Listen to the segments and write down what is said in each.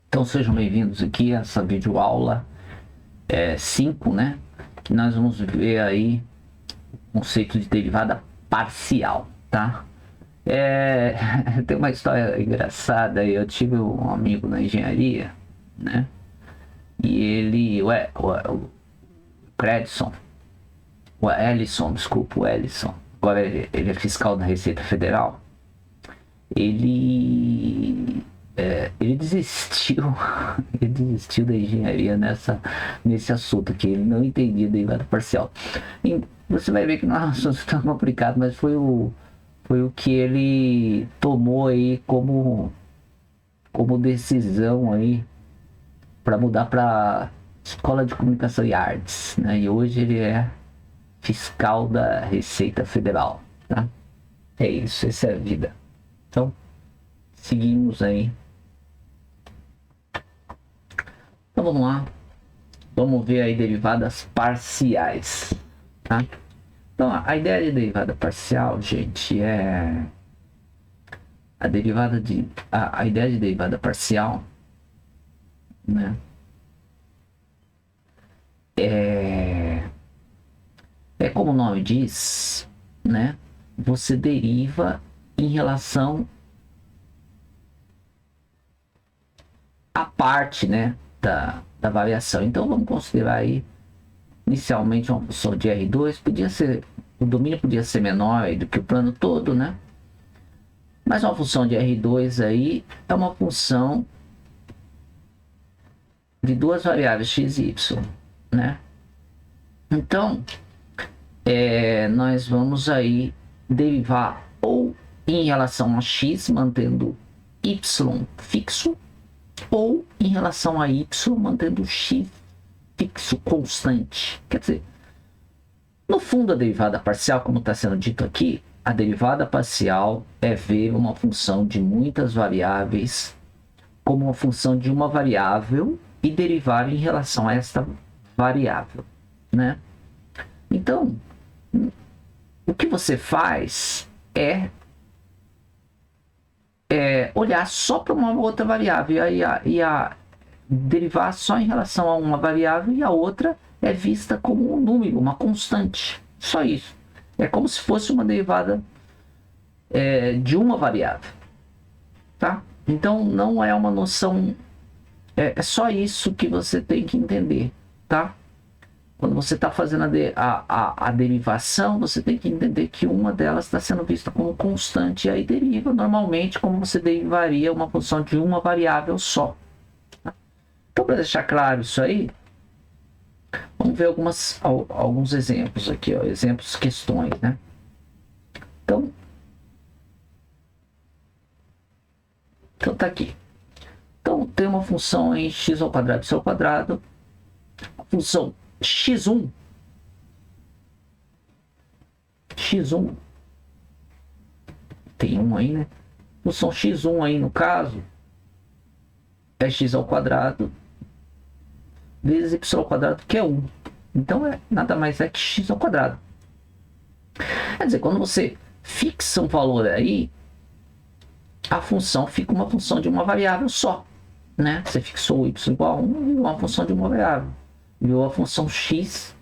Então sejam bem-vindos aqui a essa videoaula 5, né? Que nós vamos ver aí o conceito de derivada parcial, tá? Tem uma história engraçada. Eu tive um amigo na engenharia, né? E ele, o Credson, o Ellison, desculpa, o Ellison. Agora ele é fiscal da Receita Federal. Ele desistiu, ele desistiu da engenharia nesse assunto, que ele não entendia derivada parcial. E você vai ver que não é um assunto tão complicado, mas foi o que ele tomou aí como decisão aí para mudar para Escola de Comunicação e Artes, né? E hoje ele é fiscal da Receita Federal, tá? É isso, essa é a vida. Então, seguimos aí. Então vamos lá, vamos ver aí derivadas parciais, tá? Então a ideia de derivada parcial, gente, é a ideia de derivada parcial, né? É como o nome diz, né? Você deriva em relação à parte, né? Da variação. Então vamos considerar aí inicialmente uma função de R2, o domínio podia ser menor do que o plano todo, né? Mas uma função de R2 aí é uma função de duas variáveis x e y, né? Então nós vamos aí derivar ou em relação a x mantendo y fixo, ou em relação a y mantendo x fixo, constante. Quer dizer, no fundo, a derivada parcial, como está sendo dito aqui, a derivada parcial é ver uma função de muitas variáveis como uma função de uma variável e derivar em relação a esta variável, né? Então, o que você faz é olhar só para uma outra variável e derivar só em relação a uma variável, e a outra é vista como um número, uma constante. Só isso. É como se fosse uma derivada de uma variável, tá? Então não é uma noção, é só isso que você tem que entender, tá? Quando você está fazendo a derivação, você tem que entender que uma delas está sendo vista como constante, e aí deriva normalmente como você derivaria uma função de uma variável só. Então, para deixar claro isso aí, vamos ver alguns exemplos aqui, ó, exemplos, questões, né? Então tá aqui. Então tem uma função em x ao quadrado y ao quadrado, a função x1 tem um aí, né? Função x1 aí, no caso, é x ao quadrado vezes y ao quadrado, que é 1. Então nada mais é que x ao quadrado. Quer dizer, quando você fixa um valor aí, a função fica uma função de uma variável só, né? Você fixou y igual a 1 e uma função de uma variável. Viu a função x,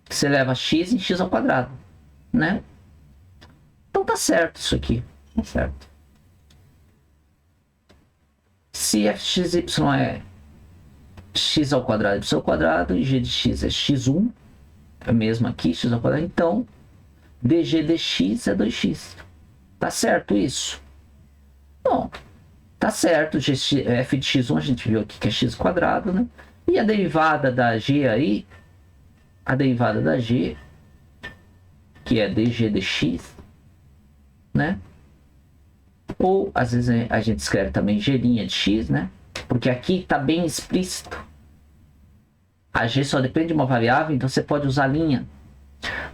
que você leva x em x ao quadrado, né? Então tá certo isso aqui, tá certo. Se fxy é x ao quadrado y ao quadrado e g de x é x1, é mesmo aqui, x ao quadrado, então dg dx é 2x. Tá certo isso? Bom, tá certo. F de x1 a gente viu aqui que é x ao quadrado, né? E a derivada da g aí, que é dg dx, né? Ou às vezes a gente escreve também g' de x, né? Porque aqui está bem explícito. A g só depende de uma variável, então você pode usar linha.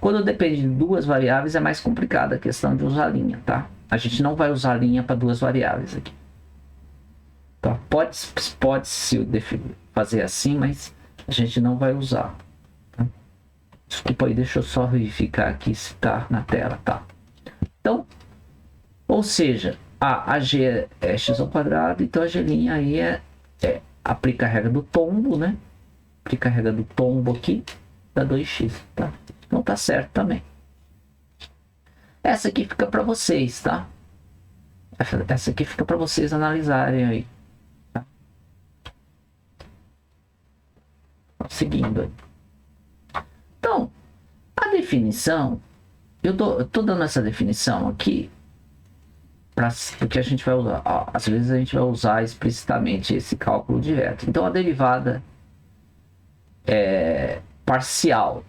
Quando depende de duas variáveis é mais complicada a questão de usar linha, tá? A gente não vai usar linha para duas variáveis aqui. Tá? Pode-se fazer assim, mas a gente não vai usar. Tá? Desculpa aí, deixa eu só verificar aqui se está na tela, tá? Então, ou seja, A G é x ao quadrado, então a G' aí aplica a regra do tombo, né? Aplica a regra do tombo aqui, dá 2x, tá? Então tá certo também. Essa aqui fica para vocês, tá? Essa aqui fica para vocês analisarem aí. Tá? Seguindo aí. Então, a definição, eu tô dando essa definição aqui porque a gente vai usar, às vezes a gente vai usar explicitamente esse cálculo direto. Então a derivada parcial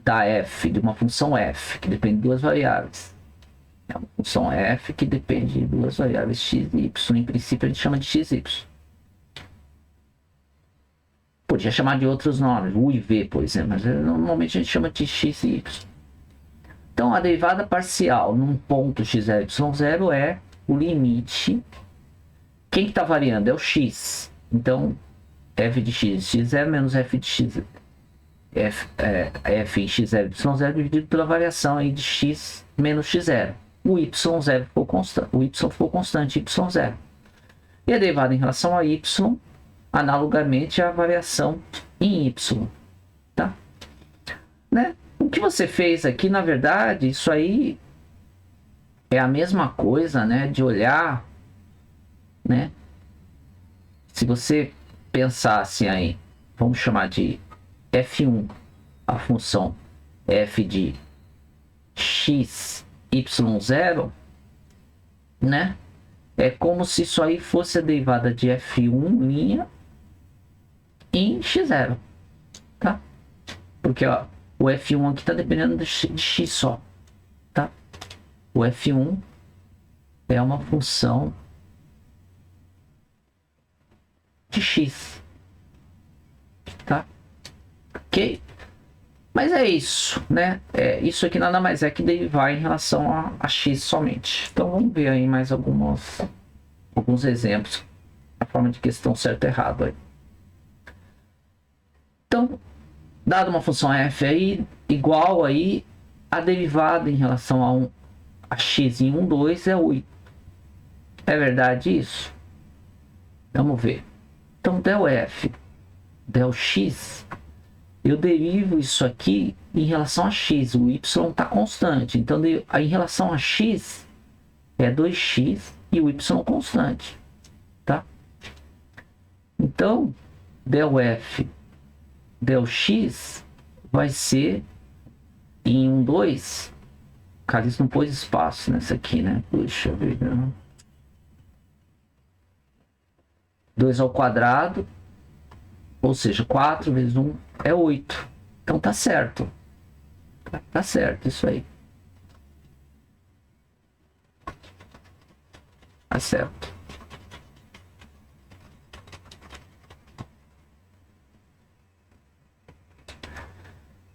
da f, de uma função f, que depende de duas variáveis. É uma função f que depende de duas variáveis x e y. Em princípio a gente chama de x e y. Podia chamar de outros nomes, u e v, por exemplo, mas normalmente a gente chama de x e y. Então, a derivada parcial num ponto x0, y0 é o limite. Quem que está variando? É o x. Então, f de x, x0 menos f de x, f em x0, y0 dividido pela variação aí de x menos x0. O y0 ficou constante, o y ficou constante, y0. E a derivada em relação a y, analogamente à variação em y. Tá? Né? O que você fez aqui, na verdade, isso aí é a mesma coisa, né, de olhar, né? Se você pensasse aí, vamos chamar de f1, a função f de x, y0, né? É como se isso aí fosse a derivada de f1' em x0, tá? Porque, ó, o f1 aqui está dependendo de x só, tá? O f1 é uma função de x, tá? Ok? Mas é isso, né? Isso aqui nada mais é que derivar em relação a x somente. Então vamos ver aí mais alguns exemplos, a forma de questão certo e errado aí. Então, dado uma função f aí, igual aí, a derivada em relação a x em 1, 2 é 8. É verdade isso? Vamos ver. Então, del f, del x, eu derivo isso aqui em relação a x. O y está constante. Então, em relação a x, é 2x e o y constante. Tá? Então, del f del x vai ser em 1, 2. Cara, isso não pôs espaço nessa aqui, né? Puxa vida. 2 ao quadrado, ou seja, 4 vezes 1 é 8. Então tá certo. Tá certo isso aí. Tá certo.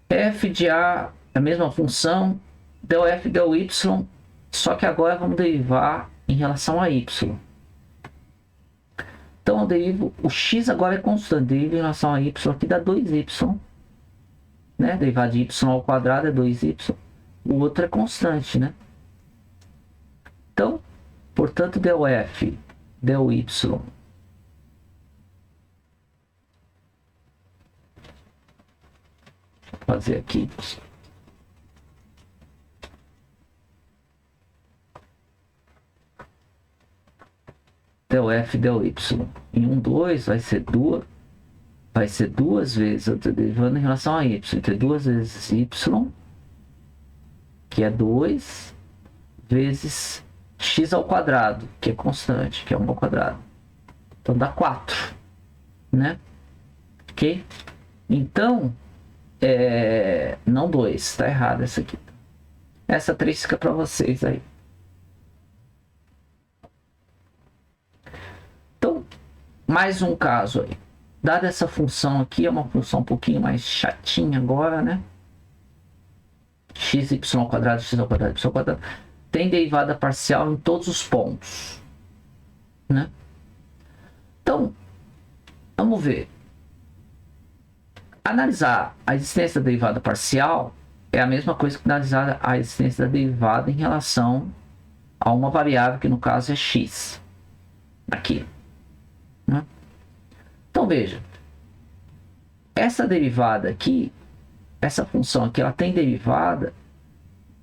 F de A, a mesma função, del F del Y, só que agora vamos derivar em relação a Y. Então eu derivo, o X agora é constante, derivo em relação a Y, aqui dá 2Y, né? Derivada de Y ao quadrado é 2Y, o outro é constante, né? Então, portanto, del F del Y fazer aqui. Del F del Y em 1, 2 vai ser duas vezes, eu estou derivando em relação a Y, então 2 vezes Y, que é 2, vezes x ao quadrado, que é constante, que é 1 ao quadrado. Então dá 4, né? Ok? Então, não 2, tá errado essa aqui. Essa 3 fica para vocês aí. Então, mais um caso aí. Dada essa função aqui, é uma função um pouquinho mais chatinha agora, né? X, y ao quadrado, x ao quadrado, y ao quadrado. Tem derivada parcial em todos os pontos, né? Então, vamos ver. Analisar a existência da derivada parcial é a mesma coisa que analisar a existência da derivada em relação a uma variável que no caso é x. Aqui. Né? Então veja, essa derivada aqui, essa função aqui, ela tem derivada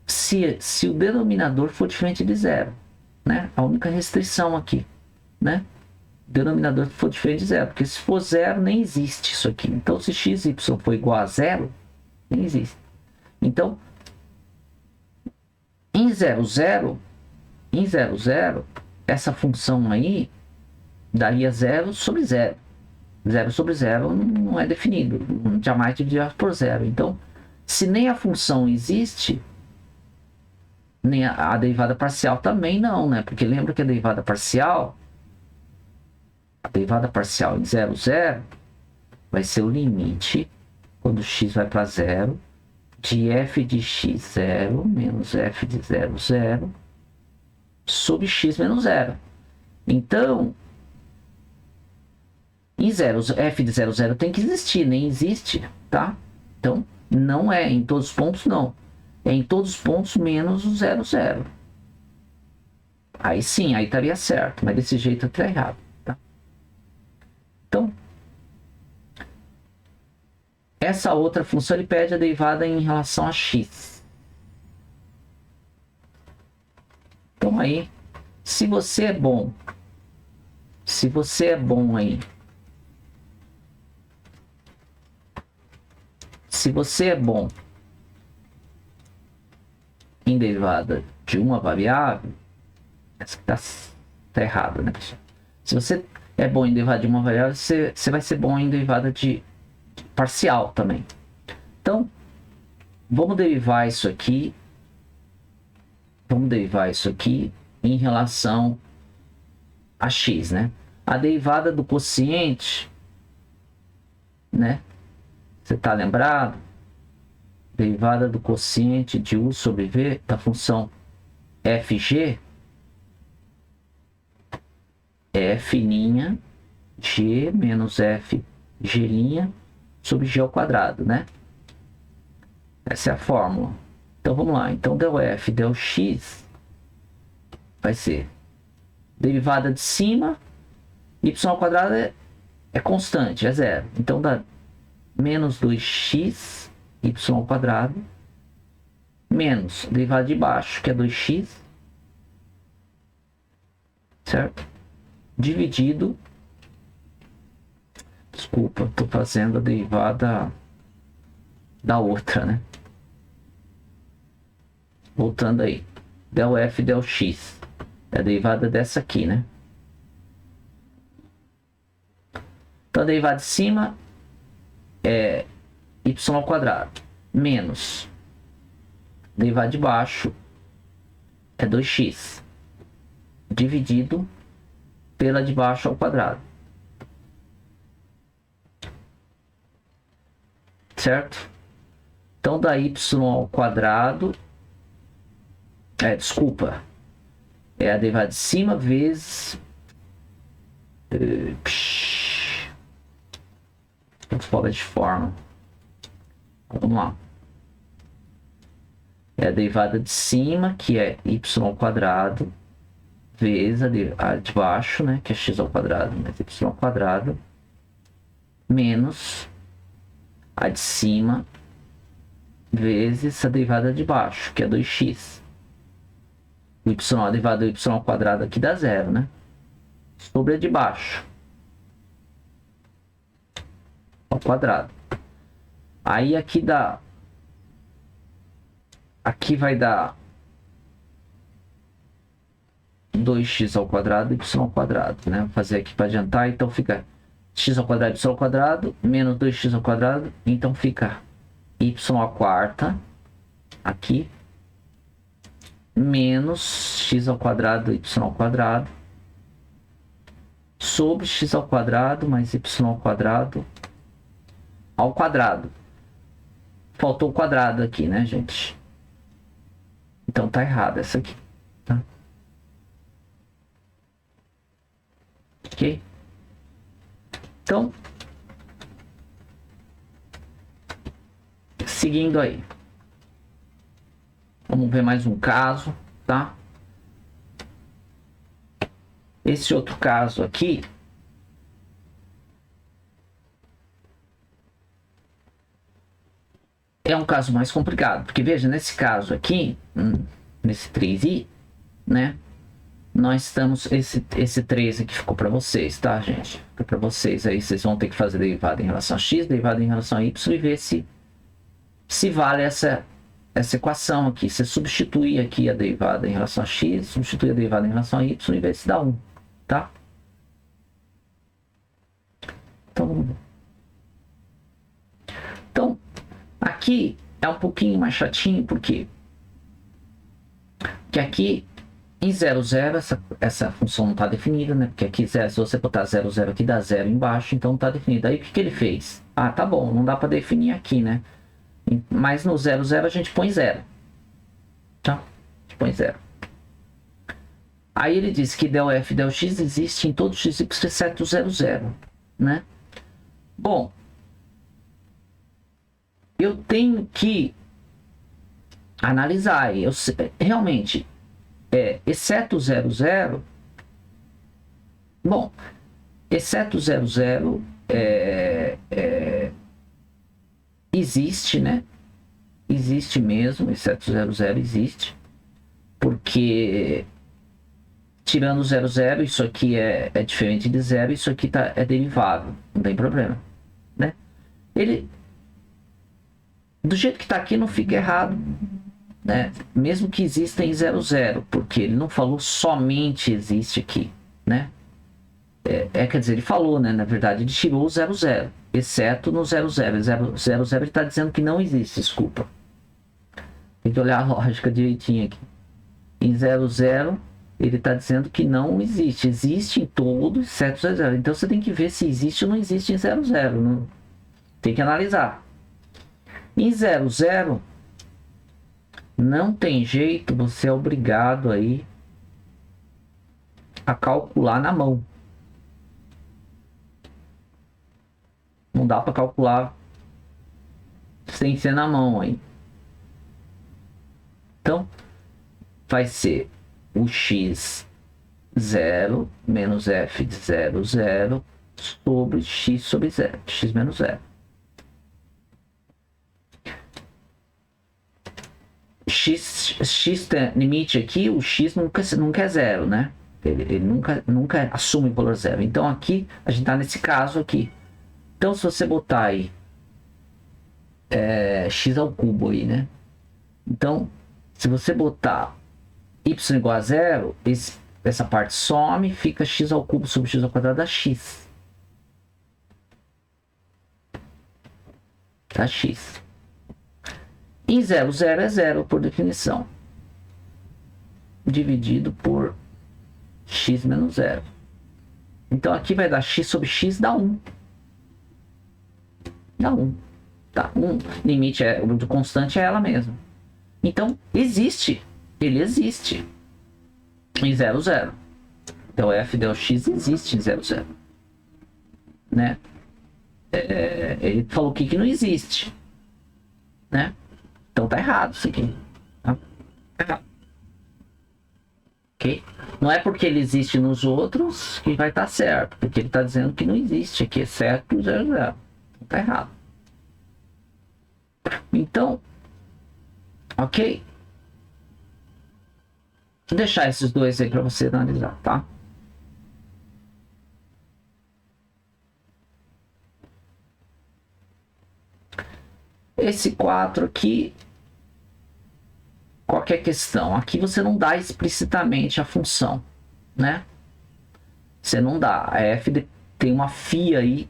se o denominador for diferente de zero. Né? A única restrição aqui. Né? Denominador for diferente de zero, porque se for zero, nem existe isso aqui. Então, se x e y for igual a zero, nem existe. Então, em 0, 0, essa função aí daria 0 sobre 0. 0 sobre 0 não é definido, jamais dividir por 0. Então, se nem a função existe, nem a derivada parcial também não, né? Porque lembra que a derivada parcial em 0, 0 vai ser o limite, quando x vai para 0, de f de x0 menos f de 0, 0 sobre x menos 0. Então, em 0, f de 0, 0 tem que existir, nem existe, tá? Então, não é em todos os pontos, não. É em todos os pontos menos o 0, 0. Aí sim, aí estaria certo, mas desse jeito está errado, tá? Então, essa outra função ele pede a derivada em relação a x. Então aí, se você é bom aí, se você é bom em derivada de uma variável, essa que tá errada, né, pessoal? Se você é bom em derivada de uma variável, você vai ser bom em derivada de parcial também. Então, vamos derivar isso aqui. Em relação a x, né? A derivada do quociente, né? Você tá lembrado? Derivada do quociente de u sobre v da função fg é f' g menos f g' sobre g ao quadrado, né? Essa é a fórmula. Então vamos lá. Então del f, del x vai ser derivada de cima, y ao quadrado é constante, é zero. Então dá menos 2x y ao quadrado menos derivada de baixo, que é 2x, certo? Dividido, desculpa, estou fazendo a derivada da outra, né? Voltando aí, del f, del x, é a derivada dessa aqui, né? Então a derivada de cima é y ao quadrado menos derivada de baixo é 2x dividido pela de baixo ao quadrado, certo? Então dá y ao quadrado, desculpa, é a derivada de cima vezes fora de forma. Vamos lá. É a derivada de cima, que é y ao quadrado, vezes a de baixo, né, que é x ao quadrado, mais y ao quadrado, menos a de cima, vezes a derivada de baixo, que é 2x. O y, a derivada do y ao quadrado aqui dá zero, né? Sobre a de baixo ao quadrado. Aí aqui dá, aqui vai dar 2x ao quadrado e y ao quadrado, né? Vou fazer aqui para adiantar, então fica x ao quadrado, y ao quadrado, menos 2x ao quadrado, então fica y à quarta, aqui, menos x ao quadrado, y ao quadrado, sobre x ao quadrado, mais y ao quadrado, ao quadrado. Faltou o quadrado aqui, né, gente? Então tá errado essa aqui, tá? Ok? Então, seguindo aí. Vamos ver mais um caso, tá? Esse outro caso aqui é um caso mais complicado, porque veja, nesse caso aqui, nesse 3i, né? Nós estamos, esse 3 aqui ficou para vocês, tá, gente? Fica para vocês aí, vocês vão ter que fazer derivada em relação a x, derivada em relação a y e ver se vale essa equação aqui. Você substitui aqui a derivada em relação a x, substitui a derivada em relação a y e ver se dá 1, tá? Então, vamos ver. Então, aqui é um pouquinho mais chatinho, porque aqui em 0, 0, essa função não está definida, né? Porque aqui, se você botar 0, 0 aqui, dá 0 embaixo, então não está definido. Aí o que ele fez? Ah, tá bom, não dá para definir aqui, né? Mas no 0, 0 a gente põe 0. Tá? A gente põe 0. Aí ele diz que del f, del x existe em todo x, exceto o 0, 0, né? Bom, eu tenho que analisar. Realmente, exceto o 0, 0. Bom, exceto o 0, 0 existe, né? Existe mesmo, exceto o 0, 0 existe. Porque tirando o 0, 0, isso aqui é diferente de 0, isso aqui é derivado, não tem problema, né? Ele, do jeito que está aqui, não fica errado, né? Mesmo que exista em 0, 0, porque ele não falou somente existe aqui, né? Quer dizer, ele falou, né? Na verdade, ele tirou o 0, 0, exceto no 0, 0. 0, 0, 0 ele está dizendo que não existe, desculpa. Tem que olhar a lógica direitinho aqui. Em 0, 0, ele está dizendo que não existe. Existe em todo, exceto 0, 0. Então você tem que ver se existe ou não existe em 0, 0. Não... Tem que analisar. Em 0, 0, não tem jeito, você é obrigado aí a calcular na mão. Não dá para calcular sem ser na mão aí. Então, vai ser o x 0 menos f de 0, 0 sobre x sobre 0, x menos 0. X tem limite aqui, o x nunca é 0, né? Ele nunca assume o valor 0. Então aqui, a gente está nesse caso aqui. Então se você botar aí x ao cubo aí, né? Então, se você botar y igual a 0, essa parte some, fica x ao cubo sobre x ao quadrado dá x. Dá x. Em 0, 0 é 0 por definição. Dividido por x menos 0. Então aqui vai dar x sobre x dá 1. Dá 1. Tá? 1. Limite do constante é ela mesma. Então existe. Ele existe. Em 0, 0. Então f del x existe em 0, 0. Né? Ele falou aqui que não existe. Né? Então tá errado isso aqui. Tá errado. Ok? Não é porque ele existe nos outros que vai estar certo. Porque ele está dizendo que não existe aqui, exceto o 0, 0. Tá errado. Então, ok? Vou deixar esses dois aí para você analisar, tá? Esse 4 aqui, qual que é a questão? Aqui você não dá explicitamente a função, né? Você não dá. A f tem uma φ aí,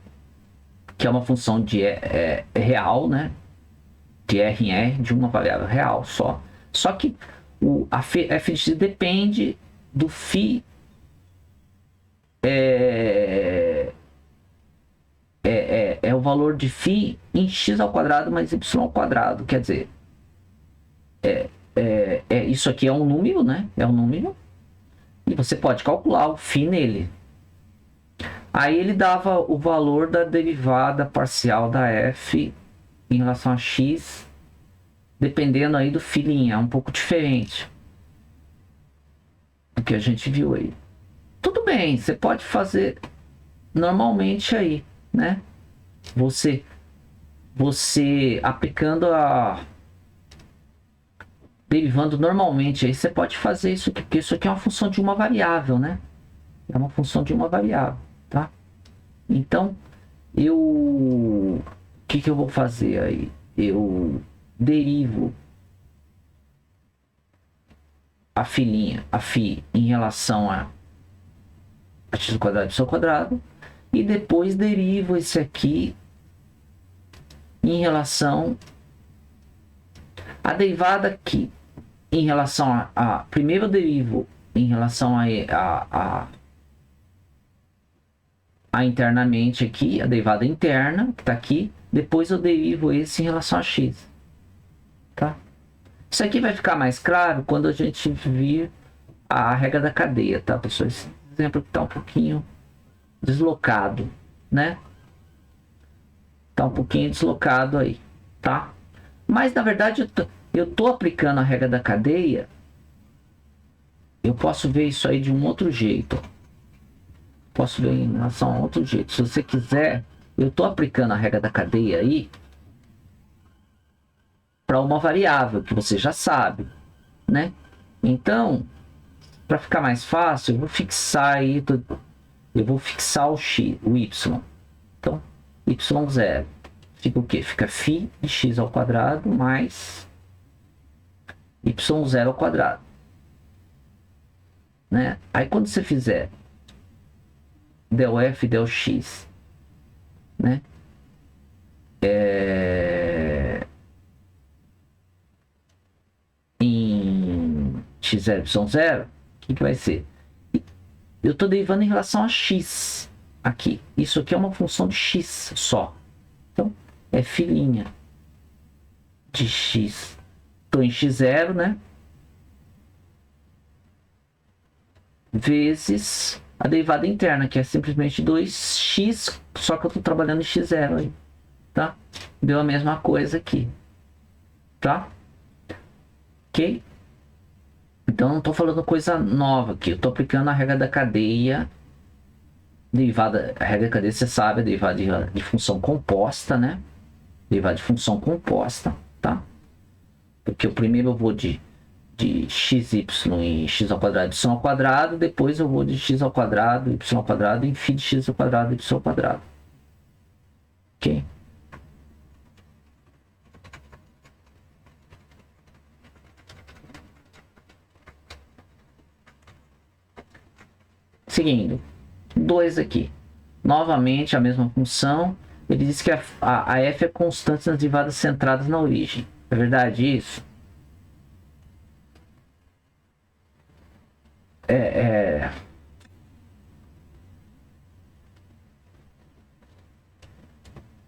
que é uma função de real, né? De R em R, de uma variável real só. Só que a f de x depende do φ é o valor de φ em x ao quadrado mais y ao quadrado. Quer dizer, isso aqui é um número, né? É um número. E você pode calcular o φ nele. Aí ele dava o valor da derivada parcial da f em relação a x, dependendo aí do φ', é um pouco diferente do que a gente viu aí. tudo bem, você pode fazer normalmente aí, né? Você aplicando derivando normalmente aí, você pode fazer isso aqui, porque isso aqui é uma função de uma variável, né? É uma função de uma variável, tá? Então, o que eu vou fazer aí? Eu derivo a φ em relação a x ao quadrado y ao quadrado, e depois derivo esse aqui em relação a derivada aqui em relação a primeiro eu derivo em relação a internamente aqui, a derivada interna que está aqui, depois eu derivo esse em relação a x, tá? Isso aqui vai ficar mais claro quando a gente vir a regra da cadeia, tá, pessoal? Esse exemplo está um pouquinho deslocado, né? Tá um pouquinho deslocado aí, tá? Mas na verdade eu tô aplicando a regra da cadeia. Eu posso ver isso aí de um outro jeito. Posso ver em relação a outro jeito. Se você quiser, eu tô aplicando a regra da cadeia aí para uma variável que você já sabe, né? Então, para ficar mais fácil, eu vou fixar aí, eu vou fixar o x, o y. Então, y0 fica o quê? Fica φ de x ao quadrado mais y0 ao quadrado, né? Aí quando você fizer del f del x, né? Em x0, y0, o que vai ser? Eu estou derivando em relação a x aqui. Isso aqui é uma função de x só. Então, é filhinha de x. Estou em x0, né? Vezes a derivada interna, que é simplesmente 2x, só que eu estou trabalhando em x0 aí, tá? Deu a mesma coisa aqui, tá? Ok? Então, não estou falando coisa nova aqui. Eu estou aplicando a regra da cadeia. Derivada, a regra da cadeia, você sabe, a derivada de função composta, né? Derivada de função composta, tá? Porque o primeiro eu vou de xy em x ao quadrado y ao quadrado, depois eu vou de x ao quadrado, y ao quadrado, em φ de x ao quadrado, y ao quadrado. Ok? Seguindo, 2 aqui. Novamente a mesma função. Ele diz que a f é constante nas derivadas centradas na origem. É verdade isso?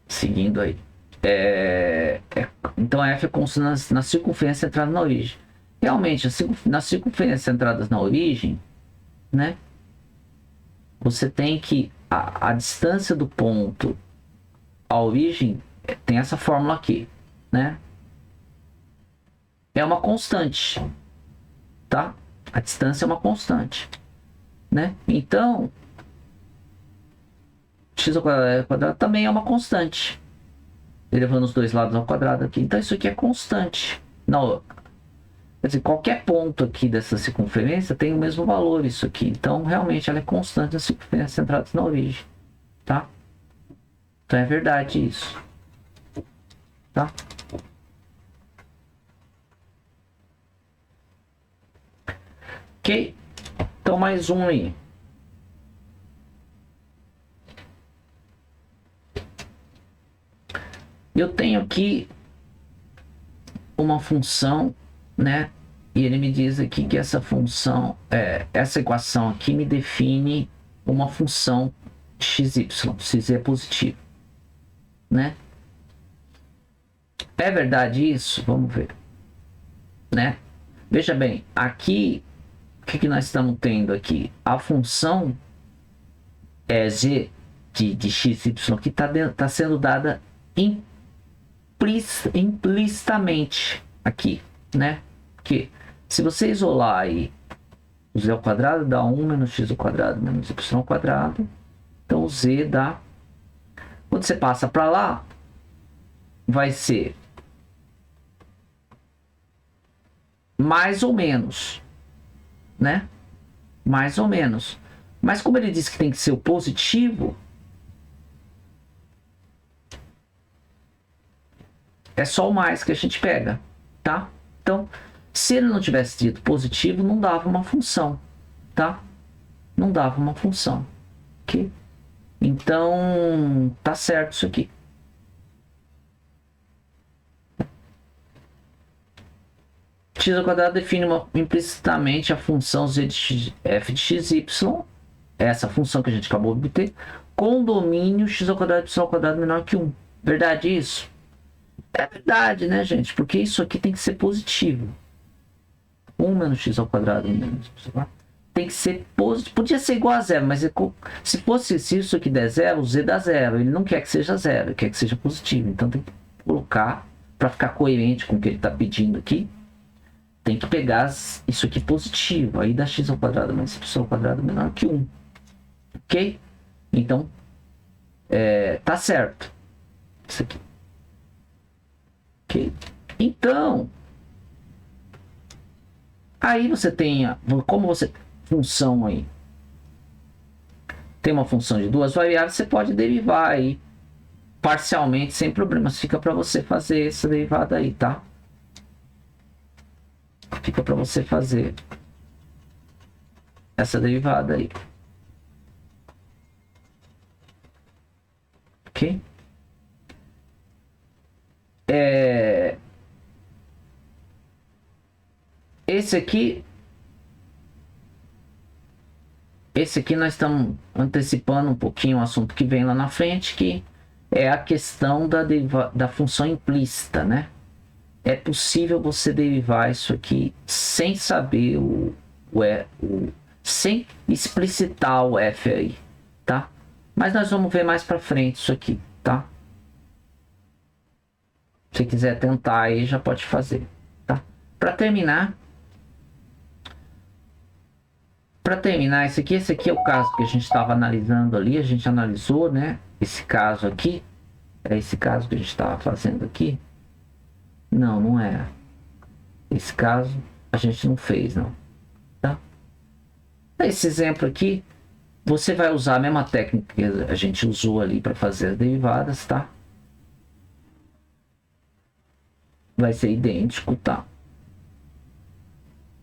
Seguindo aí. Então a f é constante na circunferência centrada na origem. Realmente, nas circunferências centradas na origem, né? Você tem que a distância do ponto à origem tem essa fórmula aqui, né? É uma constante, tá? A distância é uma constante, né? Então, x ao quadrado também é uma constante, elevando os dois lados ao quadrado aqui. Então isso aqui é constante. Não, quer dizer, qualquer ponto aqui dessa circunferência tem o mesmo valor, isso aqui. Então, realmente, ela é constante nas circunferências centradas na origem, tá? Então, é verdade isso, tá? Ok? Então, mais um aí. Eu tenho aqui uma função, né? E ele me diz aqui que essa função, essa equação aqui me define uma função xy, se z é positivo, né? É verdade isso? Vamos ver, né? Veja bem, aqui, o que nós estamos tendo aqui? A função z de xy que está sendo dada implicitamente aqui, né? Que se você isolar aí O z ao quadrado dá 1 menos x ao quadrado menos y ao quadrado. Então o z dá... Quando você passa para lá, vai ser mais ou menos, né? Mais ou menos. Mas como ele disse que tem que ser o positivo, é só o mais que a gente pega, tá? Então, se ele não tivesse dito positivo, não dava uma função, tá? Não dava uma função, ok? Então, tá certo isso aqui. X ao quadrado define implicitamente a função z de x, f de xy, essa função que a gente acabou de obter, com domínio x ao quadrado y ao quadrado menor que 1. Verdade isso? É verdade, né, gente? Porque isso aqui tem que ser positivo. 1 menos x ao quadrado menos y. Tem que ser positivo. Podia ser igual a zero, mas se isso aqui der zero, o z dá zero. Ele não quer que seja zero, ele quer que seja positivo. Então tem que colocar, para ficar coerente com o que ele está pedindo aqui, tem que pegar isso aqui positivo. Aí dá x ao quadrado mais y ao quadrado menor que 1. Ok? Então, tá certo. Isso aqui. Ok? Então, aí você tem, como você, função aí, tem uma função de duas variáveis, você pode derivar aí parcialmente, sem problemas. Fica para você fazer essa derivada aí, tá? Fica para você fazer essa derivada aí. Ok? Esse aqui nós estamos antecipando um pouquinho o assunto que vem lá na frente, que é a questão da função implícita, né? É possível você derivar isso aqui sem saber sem explicitar o f aí, tá? Mas nós vamos ver mais para frente isso aqui, tá? Se quiser tentar aí, já pode fazer, tá? Para terminar, esse aqui é o caso que a gente estava analisando ali, a gente analisou, né? Esse caso aqui, é esse caso que a gente estava fazendo aqui. Não, não é. Esse caso a gente não fez, não. Tá? Esse exemplo aqui, você vai usar a mesma técnica que a gente usou ali para fazer as derivadas, tá? Vai ser idêntico, tá?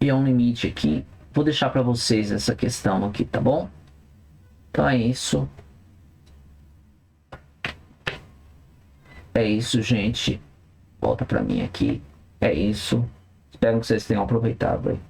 E é um limite aqui. Vou deixar para vocês essa questão aqui, tá bom? Então é isso. É isso, gente. Volta para mim aqui. É isso. Espero que vocês tenham aproveitado aí.